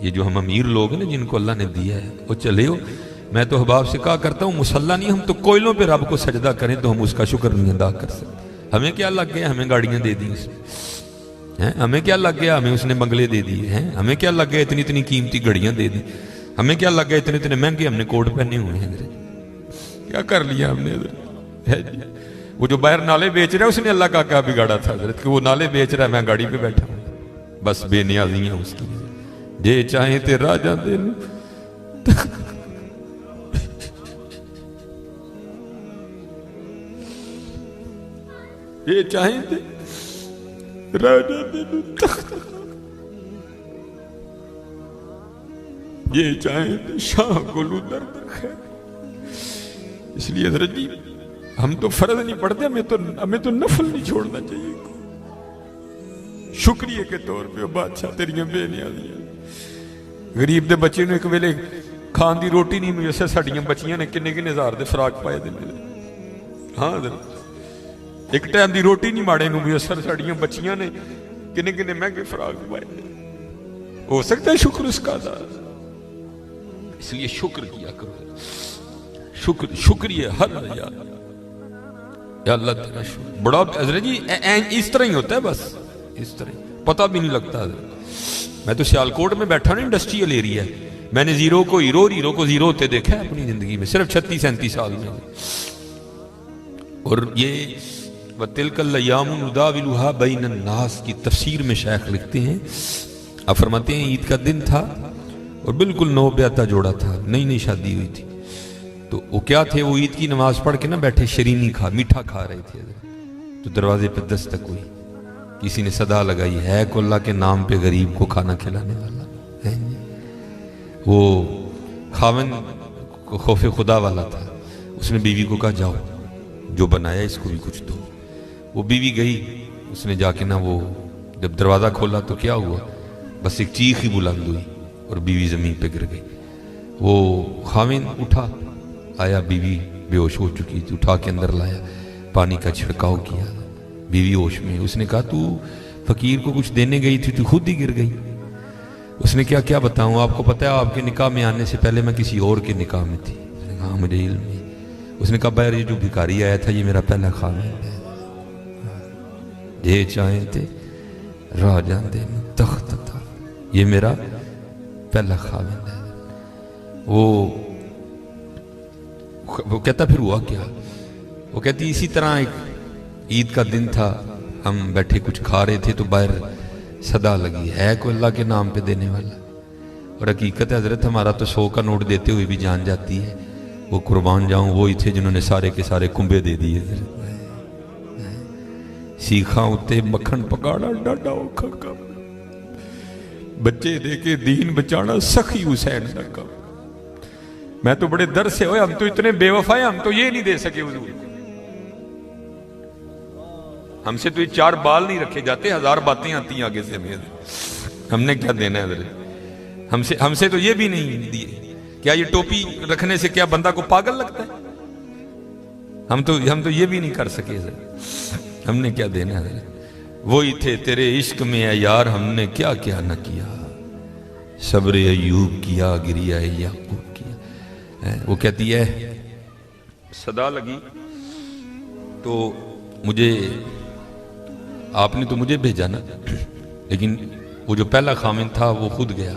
ये जो हम अमीर लोग हैं ना जिनको अल्लाह ने दिया है, वो चले हो। मैं तो अहबाब से कहा करता हूँ मुसल्ला नहीं, हम तो कोयलों पे रब को सजदा करें तो हम उसका शुक्र नहीं अदा कर सकते। हमें क्या लग गया, हमें गाड़ियाँ दे दी उसने हैं, हमें क्या लग गया, हमें उसने बंगले दे दिए हैं, हमें क्या लग गया इतनी इतनी कीमती घड़ियाँ दे दी, हमें क्या लग गया इतने इतने महंगे हमने कोट पहने हुए हैं। क्या कर लिया हमने है जी। वो जो बाहर नाले बेच रहा है उसने अल्लाह का क्या बिगाड़ा था हजरत कि वो नाले बेच रहा है, मैं गाड़ी पे बैठा हूँ। बस बेनियाजी है उसकी, जे चाहे ते राजा दे ये चाहे ते राजा दे ये चाहे ते शाह गोलू दर्द खैर। इसलिए हजरत जी हम तो फर्ज नहीं पढ़ते, हमें तो नफल नहीं छोड़ना चाहिए। शुक्रिया के तौर पे बादशाह तेरियां बेनियाजियां। गरीब दे बच्चे ने एक वेले खान दी रोटी नहीं मिली, उसे साड़ियां बच्चियां ने किन्ने किन्ने हजार दे फ्राक पाए दे मेरे। हाँ एक टाइम दी रोटी नहीं माड़े नूं मुयसर, साड़ियां बच्चियां ने किन्ने किन्ने महंगे फ्राक पाए। हो सकता है शुक्र उसका अदा, इसलिए शुक्र किया करो। शुक्रिया हर यार अल्लाह तेरा शुक्र बड़ा। हजरत जी इस तरह ही होता है, बस इस तरह पता भी नहीं लगता। मैं तो सियालकोट में बैठा ना, इंडस्ट्रियल एरिया है, मैंने जीरो को हीरो और हीरो को जीरो होते देखा है अपनी जिंदगी में, सिर्फ 36-37 साल में। और ये वतिलकल अय्यामु नुदाविलुहा बैन अन्नास की तफसीर में शेख लिखते हैं, आप फरमाते हैं ईद का दिन था और बिल्कुल नौ ब्याता जोड़ा था, नई नई शादी हुई थी। तो वो क्या थे, वो ईद की नमाज पढ़ के ना बैठे शरीनी मीठा खा रहे थे। तो दरवाजे पे दस्तक हुई, किसी ने सदा लगाई, है को अल्लाह के नाम पे गरीब को खाना खिलाने वाला है। वो खावन को खौफे खुदा वाला था, उसने बीवी को कहा जाओ जो बनाया इसको भी कुछ दो। वो बीवी गई, उसने जाके ना वो जब दरवाज़ा खोला तो क्या हुआ, बस एक चीख ही बुलंद हुई और बीवी ज़मीन पे गिर गई। वो खाविन उठा, आया, बीवी बेहोश हो चुकी थी, उठा के अंदर लाया, पानी का छिड़काव किया, बीवी होश में। उसने कहा तू फकीर को कुछ देने गई थी, तू खुद ही गिर गई। उसने क्या क्या बताऊं, आपको पता है आपके निकाह में आने से पहले मैं किसी और के निकाह में थी। उसने कहा मुझे इल्म है। उसने कहा बाहर ये जो भिखारी आया था ये मेरा पहला खाविन है, ये चाहे थे राजा दे तख्त था, ये मेरा पहला खाविन है। वो कहता फिर हुआ क्या, वो कहती इसी तरह एक ईद का दिन था, हम बैठे कुछ खा रहे थे तो बाहर सदा लगी, है कोई अल्लाह के नाम पे देने वाला। और हकीकत है हजरत हमारा तो 100 का नोट देते हुए भी जान जाती है, वो कुर्बान जाऊं वो ही थे जिन्होंने सारे के सारे कुंभे दे दिए। सीखा उत्ते मक्खन पकाड़ा डाडा औखा काम, बच्चे देके दीन बचाना सखी हुसैन का काम। मैं तो बड़े दर्द से, हम तो इतने बेवफा है, हम तो ये नहीं दे सके हुजूर को। हमसे तो ये 4 बाल नहीं रखे जाते, 1000 बातें आती हैं आगे से हमें, हमने क्या देना है। हमसे तो ये भी नहीं दिए। क्या ये टोपी रखने से क्या बंदा को पागल लगता है? हम तो ये भी नहीं कर सके, हमने क्या देना है। वही थे तेरे इश्क में है यार, हमने क्या क्या न किया, सब्र अयूब किया, गिरिया याकूब किया। वो कहती है सदा लगी तो मुझे, आपने तो मुझे भेजा ना, लेकिन वो जो पहला खामिन था वो खुद गया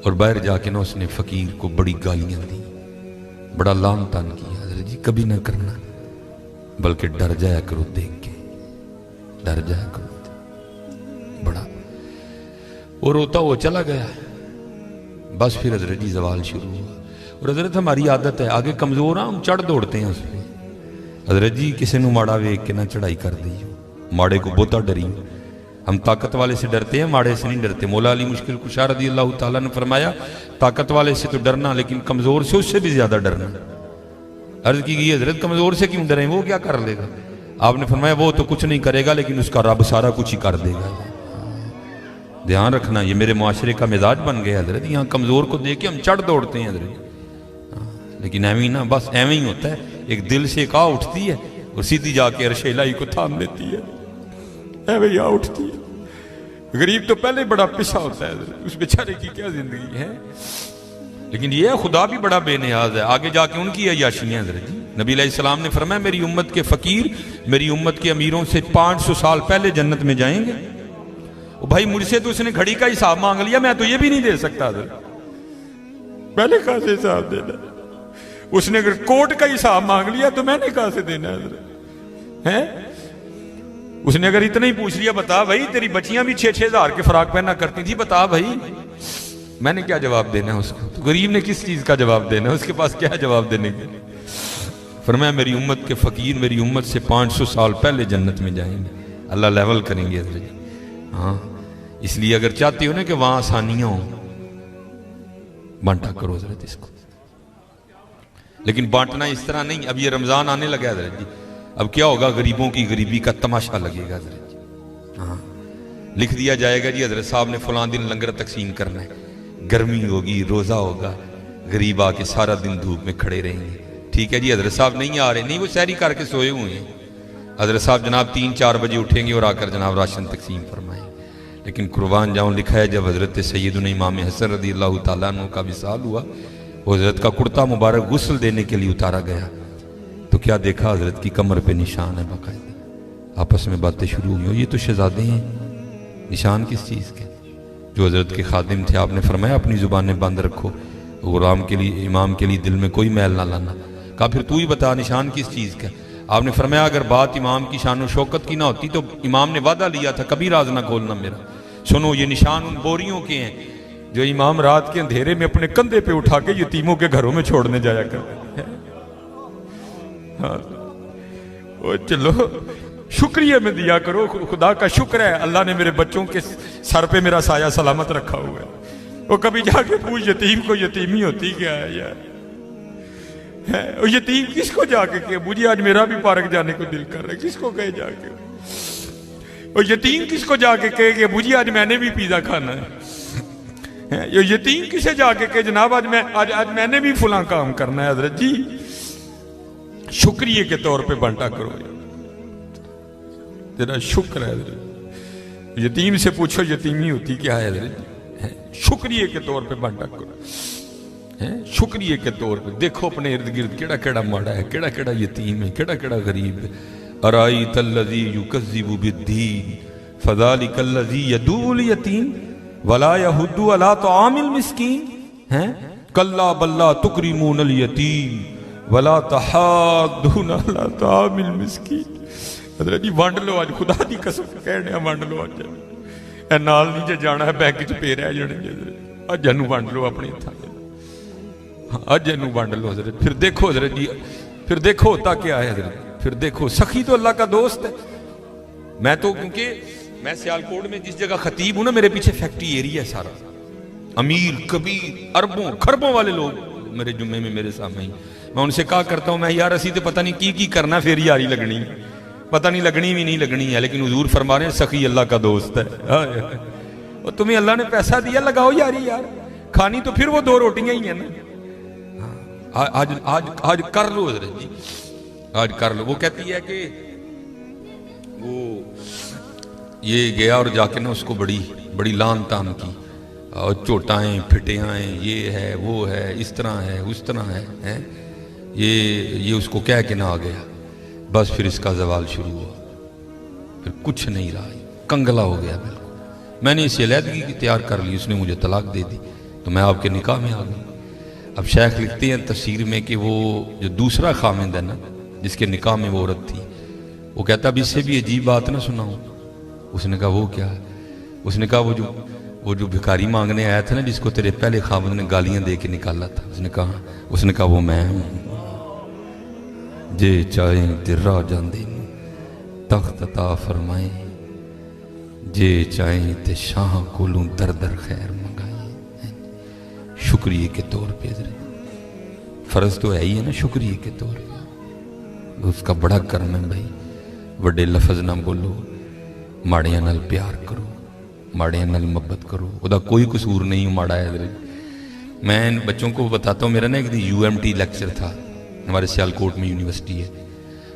और बाहर जाके ना उसने फकीर को बड़ी गालियां दी, बड़ा लान तान किया। हज़रत जी कभी ना करना, बल्कि डर जाया करो देख के, डर जाया करो बड़ा। वो रोता वो चला गया। बस फिर हजरत जी जवाल शुरू हुआ। और हजरत हमारी आदत है, आगे कमजोर हम चढ़ दौड़ते हैं उस पर। हजरत जी किसी को माड़ा वेख के ना चढ़ाई कर दी, माड़े को बहुता डरी। हम ताकत वाले से डरते हैं, माड़े से नहीं डरते। मौला अली मुश्किल कुशा रज़ी अल्लाह ताला ने फरमाया ताकत वाले से तो डरना, लेकिन कमजोर से उससे भी ज्यादा डरना। अर्ज की गई हजरत कमजोर से क्यों डरें, वो क्या कर लेगा? आपने फरमाया वो तो कुछ नहीं करेगा, लेकिन उसका रब सारा कुछ ही कर देगा। ध्यान रखना, ये मेरे मुआशरे का मिजाज बन गया हजरत। यहाँ कमजोर को देख के हम चढ़ दौड़ते हैं हजरत, लेकिन एवं ही ना, बस एवं ही होता है। एक दिल से का उठती है और सीधी जाके अर्शे इलाही को थाम लेती है, एवं ही आ उठती है। गरीब तो पहले बड़ा पिसा होता है, उस बेचारे की क्या जिंदगी है। लेकिन ये खुदा भी बड़ा बेनियाज है, आगे जाके उनकी अय्याशियां हैं। नबी अलैहिस्सलाम ने फरमाया मेरी उम्मत के फकीर मेरी उम्मत के अमीरों से 500 साल पहले जन्नत में जाएंगे। ओ भाई मुझसे तो उसने घड़ी का हिसाब मांग लिया, मैं तो ये भी नहीं दे सकता था, पहले कहां से हिसाब देना। उसने अगर कोर्ट का हिसाब मांग लिया तो मैंने कहां से देना है। उसने अगर इतना ही पूछ लिया बता भाई तेरी बच्चियां भी 6-6 हज़ार के फराक पहना करती थी, बता भाई, मैंने क्या जवाब देना है उसको। तो गरीब ने किस चीज का जवाब देना है, उसके पास क्या जवाब देने के। फरमाया मेरी उम्मत के फकीर मेरी उम्मत से 500 साल पहले जन्नत में जाएंगे, अल्लाह लेवल करेंगे। हाँ, इसलिए अगर चाहते हो ना कि वहां आसानियां हो, बांटा करो हजरत इसको। लेकिन बांटना इस तरह नहीं, अब ये रमजान आने लगा हजरत जी, अब क्या होगा, गरीबों की गरीबी का तमाशा लगेगा हजरत जी। हाँ, लिख दिया जाएगा जी हजरत साहब ने फलां दिन लंगर तकसीम करना है, गर्मी होगी, रोजा होगा, गरीब आके सारा दिन धूप में खड़े रहेंगे। ठीक है जी, हजरत साहब नहीं आ रहे, नहीं वो सहरी करके सोए हुए हैं। हजरत साहब जनाब 3-4 बजे उठेंगे और आकर जनाब राशन तकसीम फरमाएंगे। लेकिन कुर्बान जाऊं लिखा है जब हजरत सैयदुना इमाम हसन रज़ी अल्लाह तआला अन्हु का विसाल हुआ, हजरत का कुर्ता मुबारक गुस्ल देने के लिए उतारा गया, तो क्या देखा हजरत की कमर पे निशान है बाकायदा। आपस में बातें शुरू हुई, ये तो शहजादे हैं, निशान किस चीज़ के। जो हजरत के खादिम थे आपने फरमाया अपनी जुबानें बंद रखो, गुलाम के लिए इमाम के लिए दिल में कोई मैल ना लाना। कहा फिर तू ही बता निशान किस चीज़ का। आपने फरमाया अगर बात इमाम की शान और शौकत की ना होती तो इमाम ने वादा लिया था कभी राज ना खोलना मेरा। सुनो ये निशान उन बोरियों के हैं जो इमाम रात के अंधेरे में अपने कंधे पे उठा के यतीमों के घरों में छोड़ने जाया कर। हाँ, चलो शुक्रिया में दिया करो, खुदा का शुक्र है अल्लाह ने मेरे बच्चों के सर पे मेरा साया सलामत रखा हुआ है। वो कभी जाके पूछ यतीम को यतीमी होती क्या है यार, है और यतीम किसको जाके कहे मुझे आज मेरा भी पार्क जाने को दिल कर रहा है, किसको कहे जाके। और यतीम किसको जाके कहे कि मुझे आज मैंने भी पिज़्ज़ा खाना है। ये यतीम किसे जाके कहे जनाब आज मैंने भी फुला काम करना है। हजरत जी शुक्रिया के तौर पे बांटा करो, तेरा शुक्र है। यतीम से पूछो यतीमी होती क्या है हजरत, शुक्रिया के तौर पे बांटा करो, है शुक्रिया के तौर पे। देखो अपने इर्द गिर्द केड़ा केड़ा माड़ा है, केड़ा केड़ा यतीम है, केड़ा केड़ा गरीब है। अराई तल्लज़ी युकज़्ज़िबु बिद्दीन फ़ज़ालिकल्लज़ी यदूल यतीम वला यहुद्दु अला तआमिल मिस्कीन, हैं कल्ला बल्ला तुकरिमूनल यतीम वला तहाद्दून अला तआमिल मिस्कीन। हज़रत जी वंड लो आज, खुदा दी कसम कहने वंड लो आज, ए नाल नहीं जे जाना है बैंक च पे रह जाने, अज इनू वंड लो अपने हत्थां, अज इनू वंड लो हजरत। फिर देखो हजरत जी, फिर देखो होता क्या है हजरत, फिर देखो सखी तो अल्लाह का दोस्त है। मैं तो क्योंकि मैं सियालकोट में जिस जगह खतीब हूं ना, मेरे पीछे फैक्ट्री एरिया है सारा, अमीर कबीर अरबों खरबों वाले लोग मेरे जुम्मे में मेरे सामने ही। मैं उनसे कहा करता हूं मैं यार असी तो पता नहीं की करना, फिर यारी लगनी, पता नहीं लगनी भी नहीं लगनी है, लेकिन हुजूर फरमा रहे हैं सखी अल्लाह का दोस्त है। और तुम्हें अल्लाह ने पैसा दिया, लगाओ यारी यार, खानी तो फिर वो 2 रोटियां ही है ना। आज आज आज कर लो हजरत जी, आज कर लो। वो कहती है कि वो ये गया और जाके ना उसको बड़ी बड़ी लान तान की, और चोटाएं फिटियाएं, ये है वो है, इस तरह है उस तरह है, ये उसको कह के ना आ गया। बस फिर इसका जवाल शुरू हुआ, फिर कुछ नहीं रहा, कंगला हो गया बिल्कुल। मैंने इसे अलहदगी की तैयार कर ली, उसने मुझे तलाक दे दी, तो मैं आपके निकाह में आ गई। अब शेख लिखते हैं तफसीर में कि वो जो दूसरा खामिंद है ना, जिसके निकाह में वो औरत थी, वो कहता अब इससे भी अजीब बात ना सुनाऊं। उसने कहा वो क्या है? उसने कहा वो जो भिखारी मांगने आया था ना, जिसको तेरे पहले खामिंद ने गालियां दे के निकाला था। उसने कहा वो मैं हूं। जे चाहे दिर्रा जांदे तख्त अता फरमाए, जे चाहे ते शाह कोलू दर दर खैर मंगाए। शुक्रिया के तौर पे फर्ज तो है ही है ना, शुक्रिया के तौर पे उसका बड़ा कर्म है भाई। बड़े लफज ना बोलो, माड़ियां नाल प्यार करो, माड़ियां नाल मोहब्बत करो, उदा कोई कसूर नहीं माड़ा है। मैं बच्चों को बताता हूँ, मेरा ना एक दिन UMT लेक्चर था, हमारे सियालकोट में यूनिवर्सिटी है,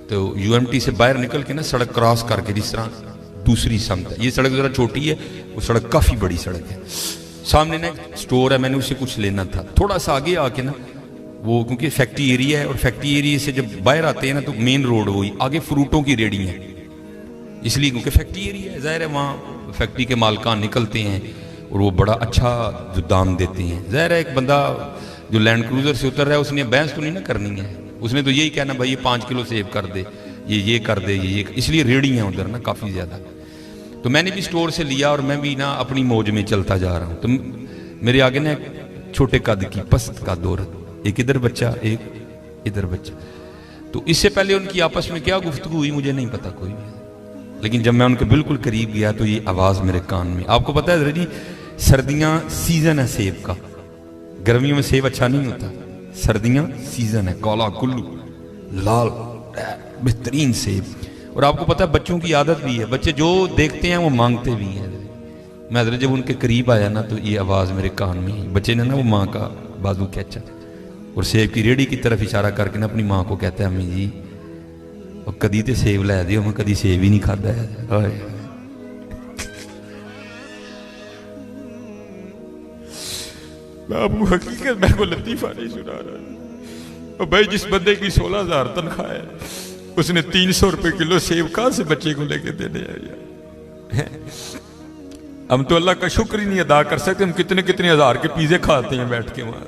तो UMT से बाहर निकल के ना सड़क क्रॉस करके जिस तरह दूसरी समत है। ये सड़क ज़रा छोटी है, वो सड़क काफ़ी बड़ी सड़क है। सामने ना एक स्टोर है, मैंने उससे कुछ लेना था। थोड़ा सा आगे आके ना वो, क्योंकि फैक्ट्री एरिया है और फैक्ट्री एरिया से जब बाहर आते हैं ना तो मेन रोड वही, आगे फ्रूटों की रेडी है, इसलिए क्योंकि फैक्ट्री एरिया है, ज़ाहिर है वहाँ फैक्ट्री के मालकान निकलते हैं और वो बड़ा अच्छा जो दाम देते हैं। ज़ाहिर है एक बंदा जो लैंड क्रूज़र से उतर रहा है उसने बहस तो नहीं ना करनी है, उसने तो यही कहना भाई ये 5 किलो सेब कर दे, ये कर दे, ये इसलिए रेडी हैं उधर ना काफ़ी ज़्यादा। तो मैंने भी स्टोर से लिया और मैं भी ना अपनी मौज में चलता जा रहा हूँ। तो मेरे आगे ना छोटे कद की पस्त का औरत, एक इधर बच्चा एक इधर बच्चा। तो इससे पहले उनकी आपस में क्या गुफ्तगू हुई मुझे नहीं पता कोई भी, लेकिन जब मैं उनके बिल्कुल करीब गया तो ये आवाज़ मेरे कान में। आपको पता है जी, सर्दियाँ सीज़न है सेब का, गर्मियों में सेब अच्छा नहीं होता, सर्दियाँ सीज़न है, काला कुल्लू लाल बेहतरीन सेब। और आपको पता है बच्चों की आदत भी है, बच्चे जो देखते हैं वो मांगते भी हैं। मैं जब उनके करीब आया ना तो ये आवाज़ मेरे कान में, बच्चे ने ना वो माँ का बाजू खींचा और सेब की रेड़ी की तरफ इशारा करके ना अपनी माँ को कहता है, अम्मी जी और कदी तो सेब लै दियो, मैं कदी सेब ही नहीं खाता है। बाबू हकीकत मैं को लतीफा नहीं सुना रहा। और भाई जिस बंदे की 16,000 तनख्वाह है उसने 300 रुपए किलो सेब कहां से बच्चे को लेके देने आया। हम तो अल्लाह का शुक्र ही नहीं अदा कर सकते, हम कितने कितने हजार के पिज़्ज़े खाते हैं बैठ के वहां।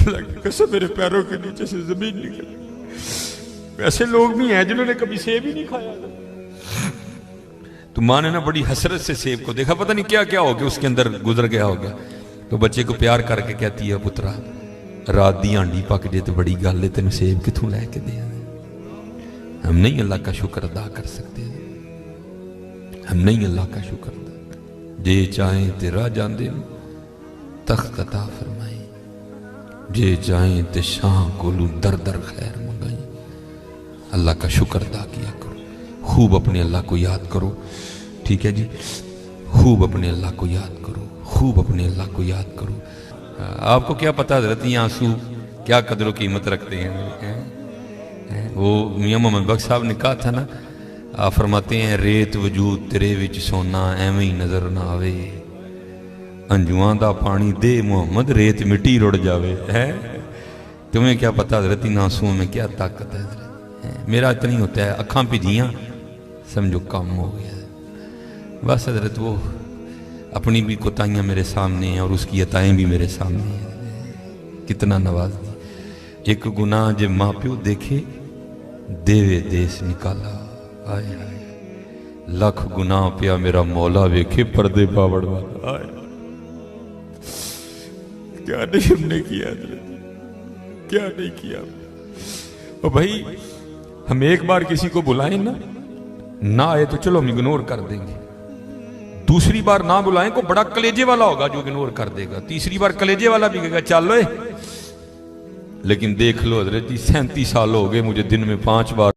अल्लाह की कसम मेरे पैरों के नीचे से जमीन निकल। ऐसे लोग भी हैं जिन्होंने कभी सेब ही नहीं खाया। तो माँ ने ना बड़ी हसरत से सेब को देखा, पता नहीं क्या क्या हो गया उसके अंदर गुजर गया होगा। तो बच्चे को प्यार करके कहती है, पुत्रा रात दी आंडी पक जे तो बड़ी गल है, तेन सेब कितों लैके दे। हम नहीं अल्लाह का शुक्र अदा कर सकते, हम नहीं अल्लाह का शुक्र अदा। जे चाहे ते राह जांदे तख्त अता फरमाई, जे चाहे ते शाह कोलू दर दर खैर मंगाई। अल्लाह का शुक्र अदा किया करो, खूब अपने अल्लाह को याद करो, ठीक है जी, खूब अपने अल्लाह को याद करो, खूब अपने अल्लाह को याद करो। आपको क्या पता हज़रत ये आंसू क्या कदर कीमत रखते हैं। वो मियां मोहम्मद बख्श साहब ने कहा था ना, आप फरमाते हैं रेत वजूद तेरे विच सोना एवं ही नजर ना आवे, अंजुआं दा पानी दे मोहम्मद रेत मिट्टी रुड़ जावे। है तुम्हें क्या पता हज़रत इन आंसुओं में क्या ताकत है। मेरा इतना ही होता है, अखां भिजियां समझो काम हो गया। बस हज़रत वो अपनी भी कोताहियाँ मेरे सामने हैं और उसकी अताएँ भी मेरे सामने हैं। कितना नवाज दी। एक गुनाह जे माँ प्यो देखे देवे देश निकाला, आए आए लख गुनाह पिया मेरा मौला वेखे पर्दे पावड़ वाला। आए क्या नहीं हमने किया, क्या नहीं किया। और भाई हम एक बार किसी को बुलाएं ना आए तो चलो हम इग्नोर कर देंगे, दूसरी बार ना बुलाएं को बड़ा कलेजे वाला होगा जो इग्नोर कर देगा, तीसरी बार कलेजे वाला भी कहेगा चलो। लेकिन देख लो हजरत जी 37 साल हो गए मुझे दिन में 5 बार